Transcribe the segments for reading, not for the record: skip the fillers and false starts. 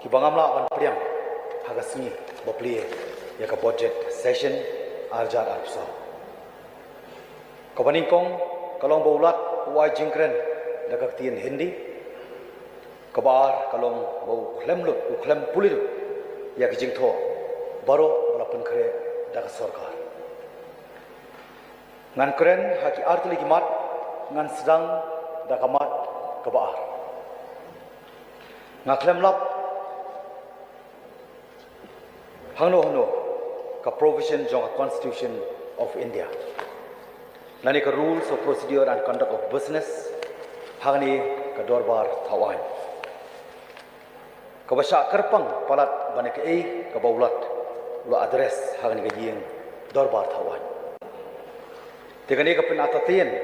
hibangamla ban priang hagasni boplie ya ka budget session arjar arpsa kabaningkong kalong baulat uai jingkren dagak tien hindi kabar kalong bau khlemlut ukhlem pulir ya ka jingtho baro balapan khre daga sarkar ngan kren haki artli kimat ngan sedang dakamat kabar ngaklem lap hangno ka provision jong constitution of India nani ka rules of procedure and conduct of business hangni ka dorbar thawan ka basha karpang palat banek ei ka baulat lo address hangni ka yeng dorbar thawan tegani ka pinatatin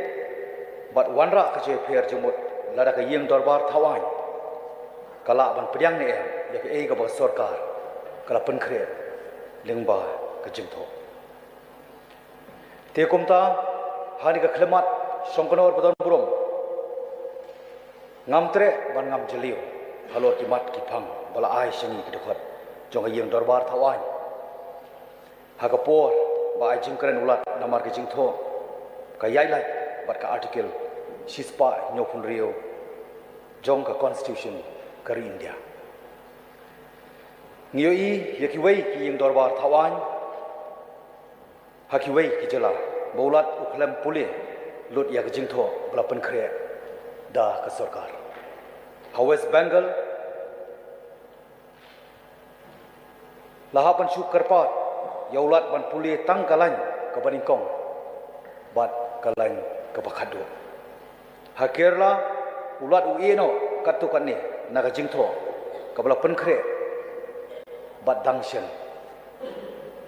but wanra ka je pher jumut lada ka yeng dorbar thawan kala ban priang ne ya ka ei ka ba sarkar kala pen khre lengba ka jingtho te kumta hani ka khlemat songkonor badon burom ngamtre ban ngam jeliu halor ki mat ki phang bala ai singi ki dokhat jong yeng dorbar thawan ha ka por ba ai jingkren ulat namar ki jingtho ka yailai bat ka article sispa nyopun rio jong ka constitution kari India ngiyoi yakiwei ki yeng dorbar thawan hakiwei ki jela baulat ukhlem puli lut ya jingtho balapan khre da ka sarkar ha West Bengal lahapan shu karpat yaulat ban puli tang kalan ka baningkong bat kalan ka bakhadu ha Kerala ulat uino katukan ni naga jingtho ka balapan khre bat dangshen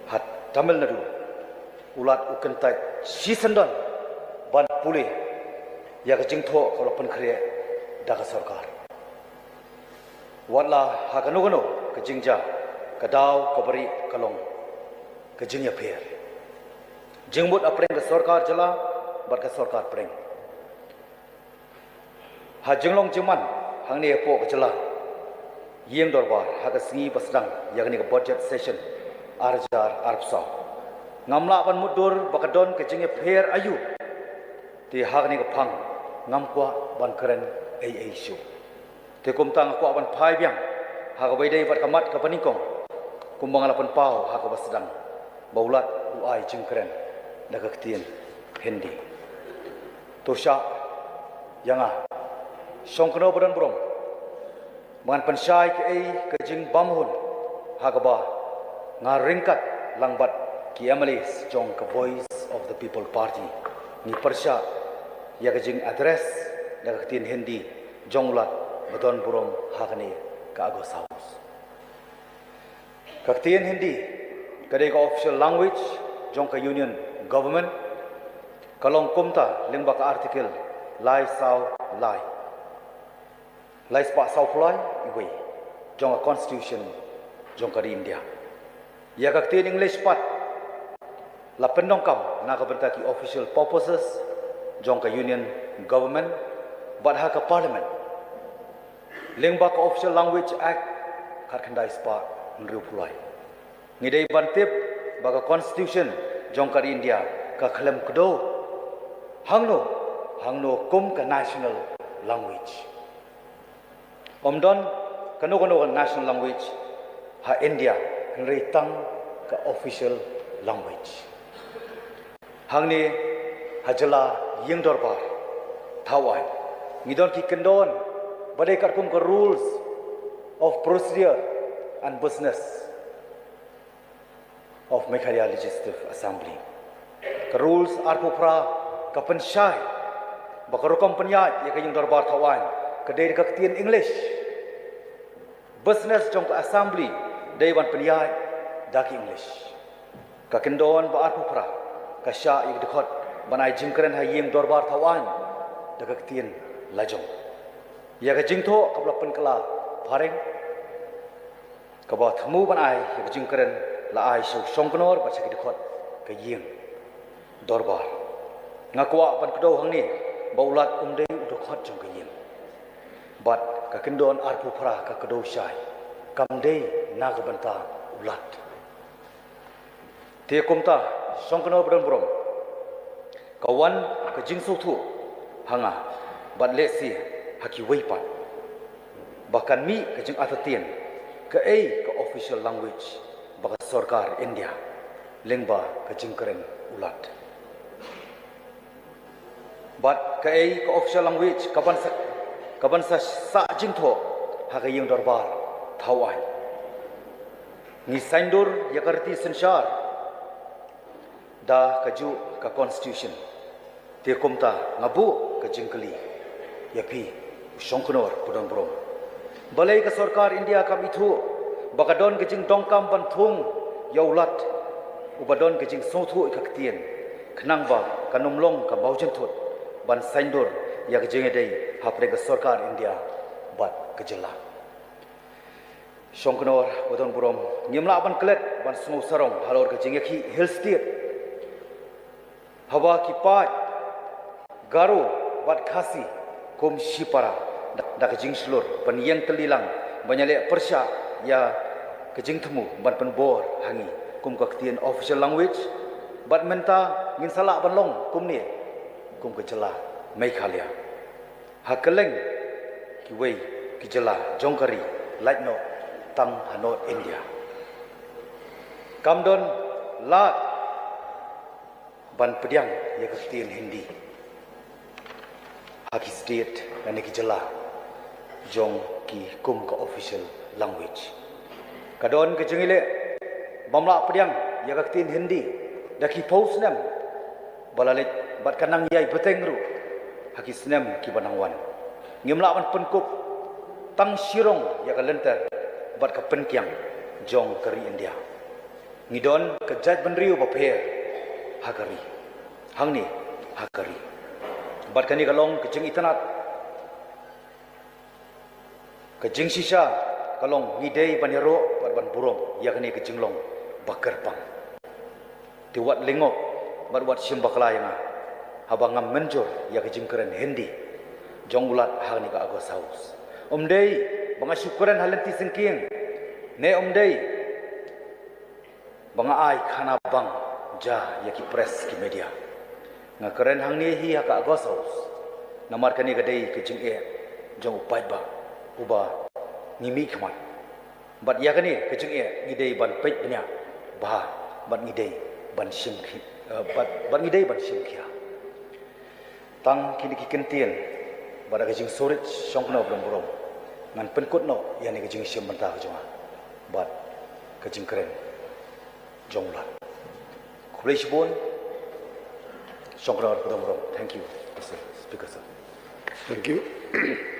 hat Tamil Nadu ulat ukentai sisandon ban puli ya ka jingtho ka pen khre da ka sarkar wala ha kanu ka jingja ka daw ka bari kalong ka jingya pher jingbut apreng ka sarkar jala bat ka sarkar preng ha jinglong jiman hangni epo ka jala yeng dorbar ha ka singi basdang yakni ka budget session arjar arpsa ngamla ban mudur bakadon ke jinge pher ayu ti hagni ka phang ngamkwa ban karen ai shu te kumtang ko ban phai byang ha ka beidei bat kamat ka paningkong kumbang lapan pau ha ka basdang baulat uai jingkren daga ktien hindi tosha yanga songkno badan brom man pensai ke ai ke jing bamhun ha ka ba ngaringkat langbat ki amalis jong ka voice of the people party ni persya ya ka jing address daga tin hindi jonglat badon burom hakani ka agos house ka tin hindi kadai ka official language jong ka union government kalong kumta lengba ka article lai sau lai spa sau pulai iwi jong ka constitution jong ka India ya ka tin English pat la pendongkam na ka berta ki official purposes jong ka union government but ha ka parliament lengba ka official language act khat khandai spa nriu pulai ngidei bantip ba ka constitution jong ka India ka khlem kdo hangno kum ka national language omdon kanu ka national language ha India nri tang ka official language hangni hajala yeng dorbar thawan ngidon ki kendon badai katkum ka rules of procedure and business of Meghalaya Legislative Assembly ka rules arpupra ka pensyai bakarukom penyat ya ka yeng dorbar thawan ka dei ka ktien English business jong ka assembly dei ban penyat daki English ka kendon ba arpupra ka sya ik dekhot banai jingkren ha yeng dorbar thawan daga ktien lajong ya ka jingtho kabla pen kala phareng ka ba thmu banai ya ka jingkren la ai su songknor ba chaki dekhot ka yeng dorbar ngakwa ban kdo hangni baulat umdei dekhot jong ka yeng bat ka kendon arpupra ka kdo syai kamdei nagabanta ulat te komta songkano bron brom kawan ke jingsu thu hanga bat lesi haki weipa bahkan mi ke jing atatien ke official language baka sarkar India lengba ke jing keren ulat bat ke official language kaban sa jing tho haka yung darbar thawai ni saindur yakarti sensar da kaju ka constitution te komta ngabu ka jingkali yapi songknor pudon brom balai ka sarkar India kam ithu bakadon ke jing dongkam ban thung yaulat ubadon ke jing sothu ikaktien khnang ba kanumlong ka baujen thut ban saindur ya ke jing dei hapre ka sarkar India bat kejela songknor pudon brom nyimla ban klet ban sungu sarong halor ke jing yakhi hill state hawa ki pat garu bat khasi kum shipara da kejing slur ban yang telilang banyale persya ya kejing temu ban penbor hangi kum kaktien official language bat menta ngin salak ban long kum ni kum kejela Meghalaya hakeleng ki wei ki jela jongkari laitno tang hanot India kamdon lat ban pediang ya kaktien Hindi haki state dan ki jela jong ki kum ka official language kadon ke jengile bamla pediang ya kaktien Hindi daki pos nam balalit bat kanang yai betengru haki snem ki banangwan ngimla ban penkup tang sirong ya kalenter bat ka penkiang jong kari India ngidon ke jaj benriu baper hakari hangni hakari bat kani kalong kejing itanat kejing sisa kalong ngidei banero bat ban burong ya kani kejing long bakar pang tiwat lingok bat wat simbakla yang habangam menjor ya kejing keren Hindi jonggulat hangni ka agos haus omdei banga syukuran halenti sengking ne omdei banga ai khana bang ja ya ki press ki media nga keren hang ni hi haka agos haus namar kani gadai kejing jong upai ba uba ngimi khmat bat ya kani kejing ngidei ban peit bnya ba bat ngidei ban sim khi bat ngidei ban sim khia tang kini ki kentien bada kejing sorit songkno blom brom ngan penkut no yani kejing sim banta jonga bat kejing keren jonglat Kulishbon, Songkran Pudamro. Thank you, Mr. Speaker, sir. Thank you.